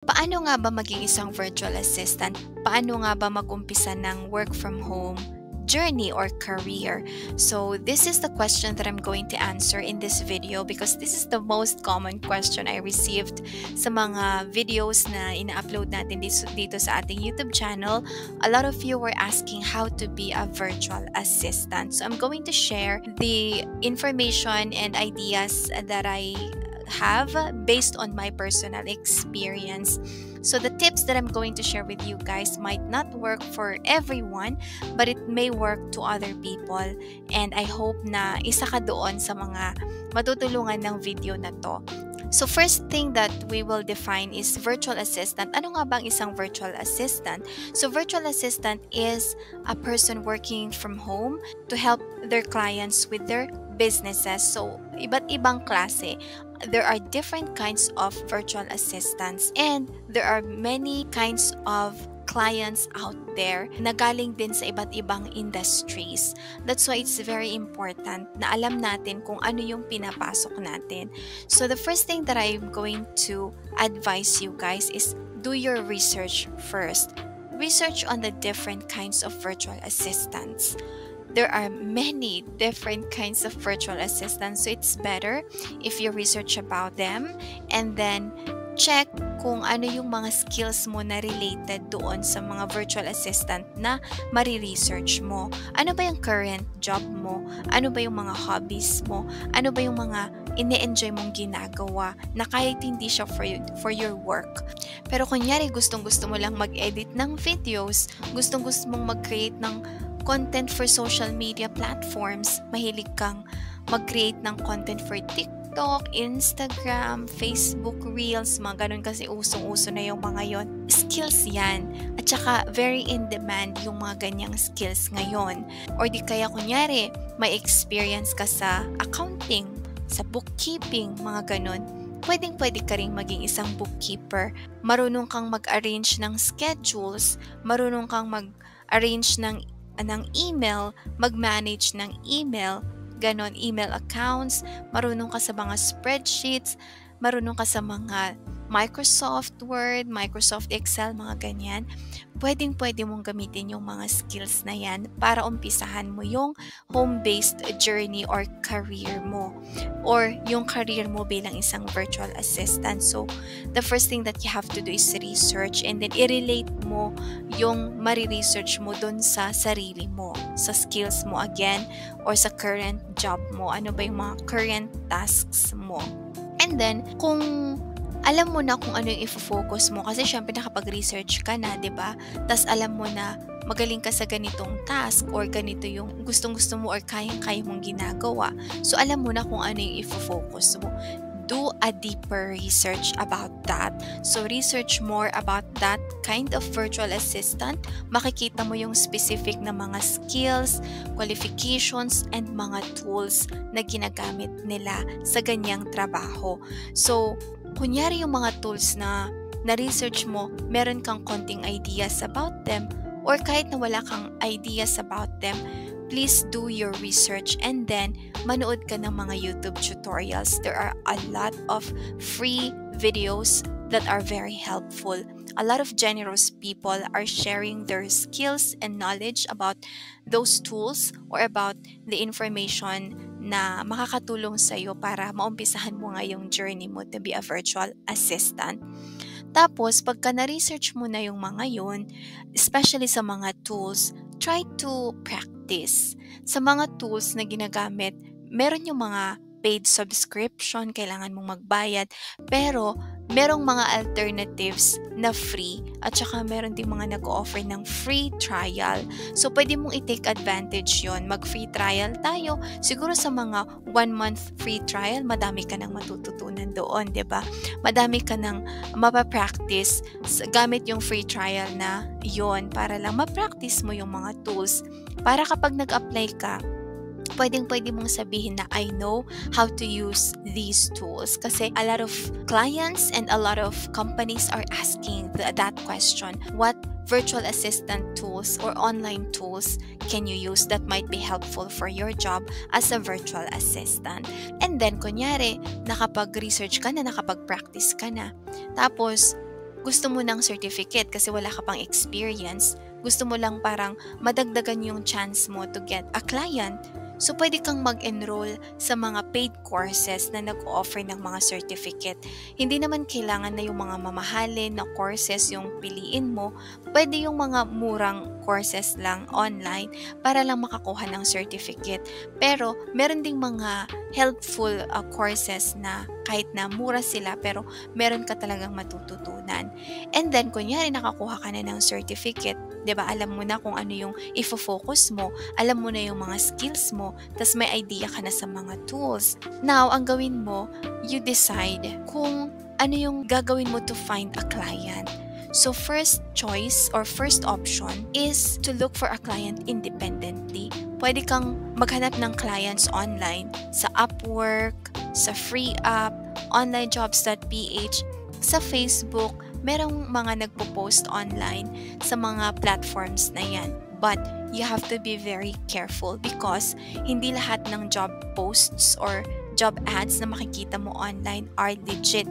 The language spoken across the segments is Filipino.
Paano nga ba maging isang virtual assistant? Paano nga ba mag-umpisa ng work from home journey or career? So this is the question that I'm going to answer in this video because this is the most common question I received sa mga videos na ina-upload natin dito sa ating YouTube channel. A lot of you were asking how to be a virtual assistant. So I'm going to share the information and ideas that I have based on my personal experience. So the tips that I'm going to share with you guys might not work for everyone, but it may work to other people. And I hope na isa ka doon sa mga matutulungan ng video na to. So first thing that we will define is virtual assistant. Ano nga ba ang isang virtual assistant? So virtual assistant is a person working from home to help their clients with their businesses. So iba't ibang klase. There are different kinds of virtual assistants and there are many kinds of clients out there na galing din sa iba't ibang industries. That's why it's very important na alam natin kung ano yung pinapasok natin. So the first thing that I'm going to advise you guys is do your research first. Research on the different kinds of virtual assistants. There are many different kinds of virtual assistants, so it's better if you research about them and then check kung ano yung mga skills mo na related doon sa mga virtual assistant na mariresearch mo. Ano ba yung current job mo? Ano ba yung mga hobbies mo? Ano ba yung mga ine-enjoy mong ginagawa na kahit hindi siya for your work? Pero kunyari gustong-gusto mo lang mag-edit ng videos, gustong-gusto mong mag-create ng content for social media platforms, mahilig kang mag-create ng content for TikTok, Instagram, Facebook Reels, mga ganun kasi usong-uso na yung mga yon. Skills yan. At saka very in demand yung mga ganyang skills ngayon. Or di kaya kunyari, may experience ka sa accounting, sa bookkeeping, mga ganun. Pwedeng-pwede ka rin maging isang bookkeeper. Marunong kang mag-arrange ng schedules, marunong kang mag-arrange ng email, mag-manage ng email, ganon, email accounts, marunong ka sa mga spreadsheets, marunong ka sa mga Microsoft Word, Microsoft Excel, mga ganyan. Pwedeng-pwede mong gamitin yung mga skills na yan para umpisahan mo yung home-based journey or career mo or yung career mo bilang isang virtual assistant. So, the first thing that you have to do is research and then i-relate mo yung mariresearch mo dun sa sarili mo, sa skills mo again or sa current job mo. Ano ba yung mga current tasks mo? And then, kung alam mo na kung ano yung i-focus mo kasi syempre nakapag-research ka na, 'di ba? Tas alam mo na magaling ka sa ganitong task or ganito yung gustong-gusto mo or kayang-kaya mong ginagawa. So alam mo na kung ano yung i-focus mo. Do a deeper research about that. So research more about that kind of virtual assistant. Makikita mo yung specific na mga skills, qualifications, and mga tools na ginagamit nila sa ganyang trabaho. So kunyari yung mga tools na na-research mo, meron kang konting ideas about them or kahit na wala kang ideas about them, please do your research and then manood ka ng mga YouTube tutorials. There are a lot of free videos that are very helpful. A lot of generous people are sharing their skills and knowledge about those tools or about the information na makakatulong sa iyo para maumpisahan mo nga yung journey mo to be a virtual assistant. Tapos, pagka na-research mo na yung mga yun, especially sa mga tools, try to practice. Sa mga tools na ginagamit, meron yung mga paid subscription, kailangan mong magbayad, pero merong mga alternatives na free at saka meron din mga nag-o-offer ng free trial. So, pwede mong i-take advantage yon. Mag-free trial tayo. Siguro sa mga 1 month free trial, madami ka nang matututunan doon, 'di ba? Madami ka nang mapapractice gamit yung free trial na yon para lang ma-practice mo yung mga tools. Para kapag nag-apply ka, pwedeng-pwede mong sabihin na I know how to use these tools. Kasi a lot of clients and a lot of companies are asking that question. What virtual assistant tools or online tools can you use that might be helpful for your job as a virtual assistant? And then, kunyari, nakapag-research ka na, nakapag-practice ka na. Tapos, gusto mo ng certificate kasi wala ka pang experience, gusto mo lang parang madagdagan yung chance mo to get a client, so pwede kang mag-enroll sa mga paid courses na nag-offer ng mga certificate. Hindi naman kailangan na yung mga mamahalin na courses yung piliin mo. Pwede yung mga murang courses lang online para lang makakuha ng certificate. Pero meron ding mga helpful courses na kahit na mura sila pero meron ka talagang matututunan. And then kunyari nakakuha ka na ng certificate, 'di ba? Alam mo na kung ano yung ifo-focus mo, alam mo na yung mga skills mo, tas may idea ka na sa mga tools. Now, ang gawin mo, you decide kung ano yung gagawin mo to find a client. So first choice or first option is to look for a client independently. Pwede kang maghanap ng clients online sa Upwork, sa FreeUp, onlinejobs.ph, sa Facebook. Merong mga nagpo-post online sa mga platforms na yan. But you have to be very careful because hindi lahat ng job posts or job ads na makikita mo online are legit.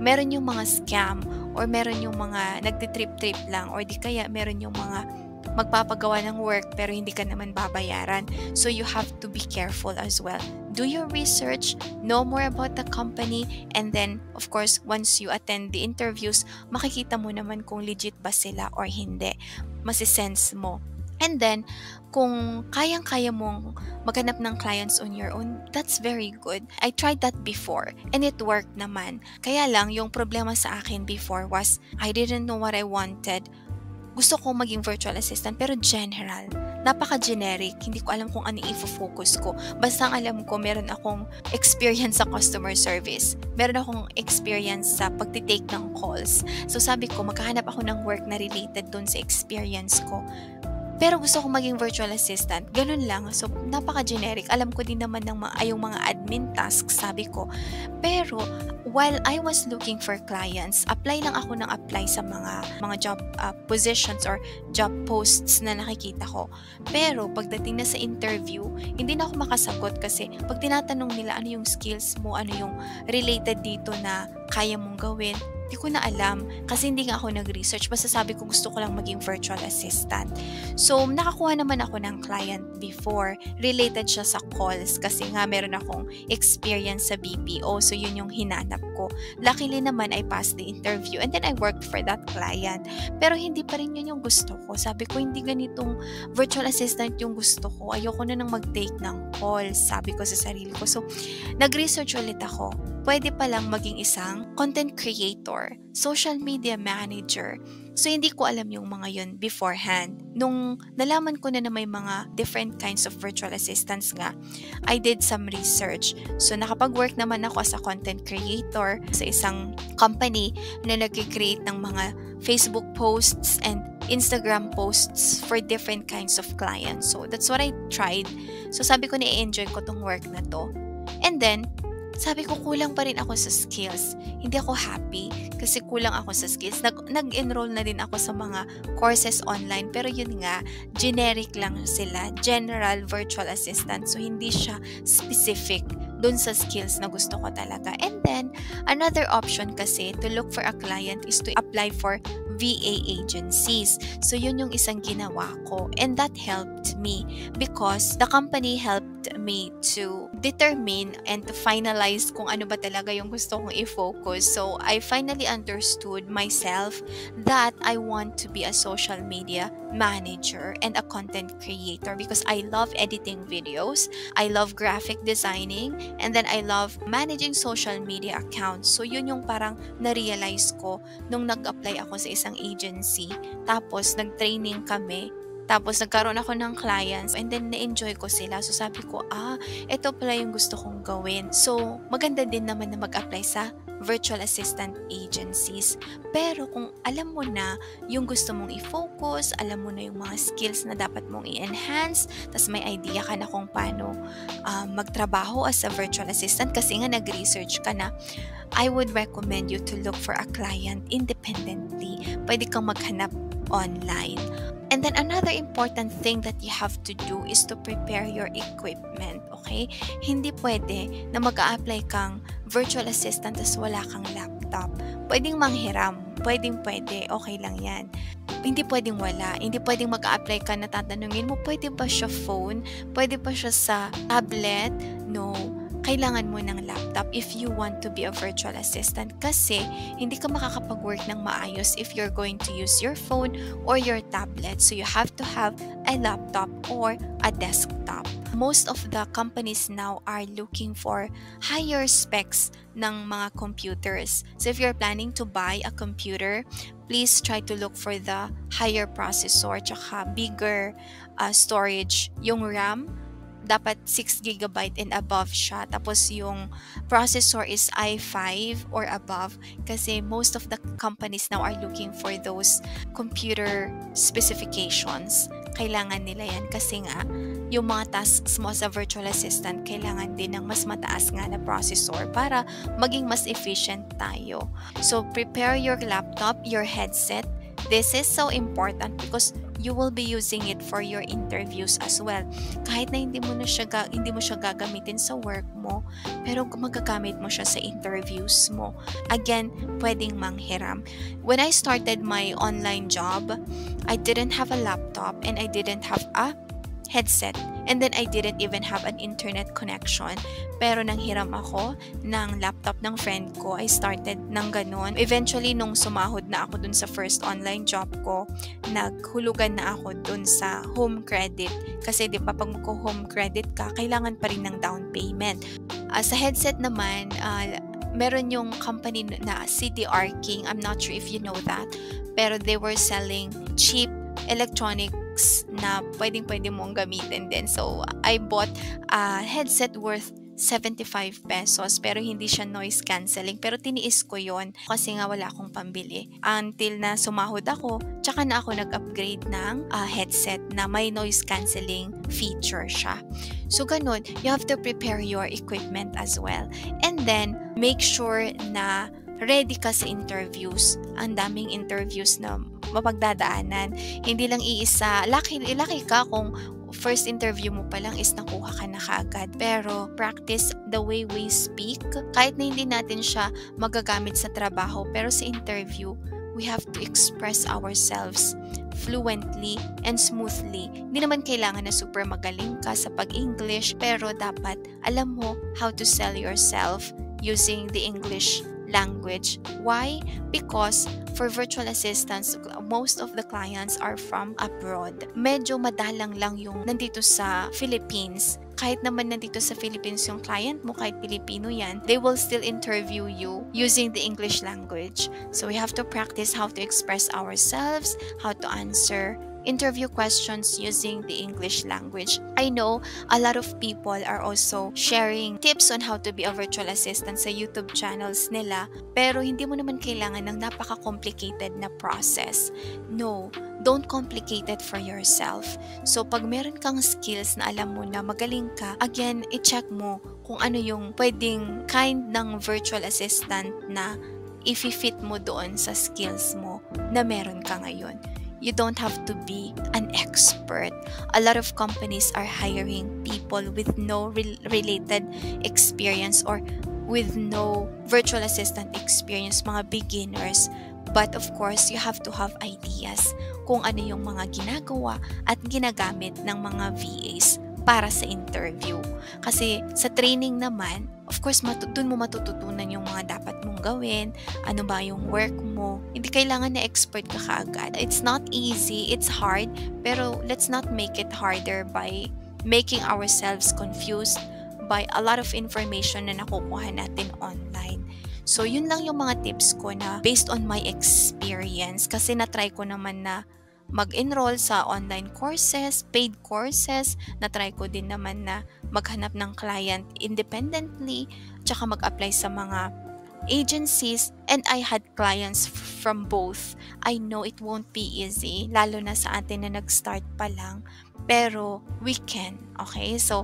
Meron yung mga scam or meron yung mga nagtitrip-trip lang or di kaya meron yung mga magpapagawa ng work pero hindi ka naman babayaran. So you have to be careful as well. Do your research, know more about the company, and then, of course, once you attend the interviews, makikita mo naman kung legit ba sila or hindi. Masisense mo. And then, kung kayang-kaya mong maghanap ng clients on your own, that's very good. I tried that before and it worked naman. Kaya lang, yung problema sa akin before was I didn't know what I wanted. Gusto ko maging virtual assistant pero general. Napaka-generic. Hindi ko alam kung ano i-focus ko. Basta ang alam ko, meron akong experience sa customer service. Meron akong experience sa pagtitake ng calls. So sabi ko, maghahanap ako ng work na related dun sa experience ko. Pero gusto ko maging virtual assistant. Ganun lang. So, napaka-generic. Alam ko din naman ng yung mga admin tasks, sabi ko. Pero, while I was looking for clients, apply lang ako ng apply sa mga job positions or job posts na nakikita ko. Pero, pagdating na sa interview, hindi na ako makasagot kasi pag tinatanong nila ano yung skills mo, ano yung related dito na kaya mong gawin, di ko na alam kasi hindi nga ako nag-research. Basta sabi ko gusto ko lang maging virtual assistant. So, nakakuha naman ako ng client before. Related siya sa calls kasi nga meron akong experience sa BPO. So, yun yung hinanap ko. Luckily naman, I passed the interview and then I worked for that client. Pero hindi pa rin yun yung gusto ko. Sabi ko, hindi ganitong virtual assistant yung gusto ko. Ayoko na nang mag-take ng calls, sabi ko sa sarili ko. So, nag-research ulit ako. Pwede palang maging isang content creator, social media manager. So, hindi ko alam yung mga yun beforehand. Nung nalaman ko na may mga different kinds of virtual assistants nga, I did some research. So, nakapag-work naman ako as a content creator sa isang company na nag-create ng mga Facebook posts and Instagram posts for different kinds of clients. So, that's what I tried. So, sabi ko na-enjoy ko tong work na to. And then, sabi ko kulang pa rin ako sa skills. Hindi ako happy kasi kulang ako sa skills. Nag-enroll na din ako sa mga courses online pero yun nga, generic lang sila. General virtual assistant. So, hindi siya specific dun sa skills na gusto ko talaga. And then, another option kasi to look for a client is to apply for VA agencies. So, yun yung isang ginawa ko. And that helped me because the company helped me to determine and to finalize kung ano ba talaga yung gusto kong i-focus. So, I finally understood myself that I want to be a social media manager and a content creator because I love editing videos, I love graphic designing, and then I love managing social media accounts. So, yun yung parang na-realize ko nung nag-apply ako sa isang agency. Tapos, nag-training kami. Tapos, nagkaroon ako ng clients and then na-enjoy ko sila. So, sabi ko, ito pala yung gusto kong gawin. So, maganda din naman na mag-apply sa virtual assistant agencies. Pero kung alam mo na yung gusto mong i-focus, alam mo na yung mga skills na dapat mong i-enhance, tas may idea ka na kung paano magtrabaho as a virtual assistant kasi nga nag-research ka na, I would recommend you to look for a client independently. Pwede kang maghanap online. And then another important thing that you have to do is to prepare your equipment, okay? Hindi pwede na mag-a-apply kang virtual assistant tas wala kang laptop. Pwedeng manghiram pwedeng-pwede, okay lang yan. Hindi pwedeng wala, hindi pwedeng mag-a-apply ka na tatanungin mo, pwede ba siya phone? Pwede ba siya sa tablet? No. Kailangan mo ng laptop if you want to be a virtual assistant kasi hindi ka makakapag-work ng maayos if you're going to use your phone or your tablet. So you have to have a laptop or a desktop. Most of the companies now are looking for higher specs ng mga computers. So if you're planning to buy a computer, please try to look for the higher processor tsaka bigger storage. Yung RAM, dapat 6GB and above siya. Tapos yung processor is i5 or above kasi most of the companies now are looking for those computer specifications. Kailangan nila yan kasi nga yung mga tasks mo sa virtual assistant kailangan din ng mas mataas nga na processor para maging mas efficient tayo. So prepare your laptop, your headset. This is so important because you will be using it for your interviews as well. Kahit na hindi mo siya gagamitin sa work mo, pero magagamit mo siya sa interviews mo. Again, pwedeng manghiram. When I started my online job, I didn't have a laptop and I didn't have a headset. And then I didn't even have an internet connection. Pero nang hiram ako ng laptop ng friend ko, I started ng ganun. Eventually, nung sumahod na ako dun sa first online job ko, naghulugan na ako dun sa home credit. Kasi di ba pag magko-home credit ka, kailangan pa rin ng down payment. Sa headset naman, meron yung company na CDR King. I'm not sure if you know that. Pero they were selling cheap electronics na pwede mong gamitin din. So, I bought a headset worth 75 pesos pero hindi siya noise cancelling. Pero tiniis ko yon kasi nga wala akong pambili. Until na sumahod ako, tsaka na ako nag-upgrade ng headset na may noise cancelling feature siya. So, ganun, you have to prepare your equipment as well. And then, make sure na ready ka sa interviews. Ang daming interviews na mapagdadaanan. Hindi lang iisa. Lucky ka kung first interview mo pa lang is nakuha ka na kaagad. Pero practice the way we speak. Kahit na hindi natin siya magagamit sa trabaho, pero sa interview, we have to express ourselves fluently and smoothly. Hindi naman kailangan na super magaling ka sa pag-English, pero dapat alam mo how to sell yourself using the English language. Why? Because for virtual assistants, most of the clients are from abroad. Medyo madalang lang yung nandito sa Philippines. Kahit naman nandito sa Philippines yung client mo, kahit Pilipino yan, they will still interview you using the English language. So we have to practice how to express ourselves, how to answer interview questions using the English language. I know a lot of people are also sharing tips on how to be a virtual assistant sa YouTube channels nila, pero hindi mo naman kailangan ng napaka-complicated na process. No, don't complicate it for yourself. So pag meron kang skills na alam mo na magaling ka, again, i-check mo kung ano yung pwedeng kind ng virtual assistant na i-fit mo doon sa skills mo na meron ka ngayon. You don't have to be an expert. A lot of companies are hiring people with no related experience or with no virtual assistant experience, mga beginners. But of course, you have to have ideas kung ano yung mga ginagawa at ginagamit ng mga VAs para sa interview. Kasi sa training naman, of course, dun mo matututunan yung mga dapat mong gawin, ano ba yung work mo. Hindi kailangan na expert ka kaagad. It's not easy, it's hard, pero let's not make it harder by making ourselves confused by a lot of information na nakukuha natin online. So, yun lang yung mga tips ko na based on my experience kasi na-try ko naman na mag-enroll sa online courses, paid courses, na-try ko din naman na maghanap ng client independently, tsaka mag-apply sa mga agencies, and I had clients from both. I know it won't be easy, lalo na sa atin na nag-start pa lang, pero we can, okay? So,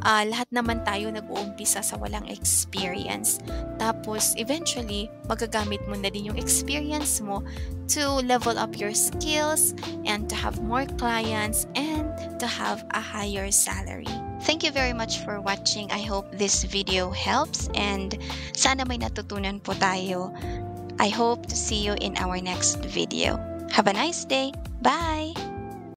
lahat naman tayo nag-uumpisa sa walang experience. Tapos, eventually, magagamit mo na din yung experience mo to level up your skills and to have more clients and to have a higher salary. Thank you very much for watching. I hope this video helps and sana may natutunan po tayo. I hope to see you in our next video. Have a nice day. Bye!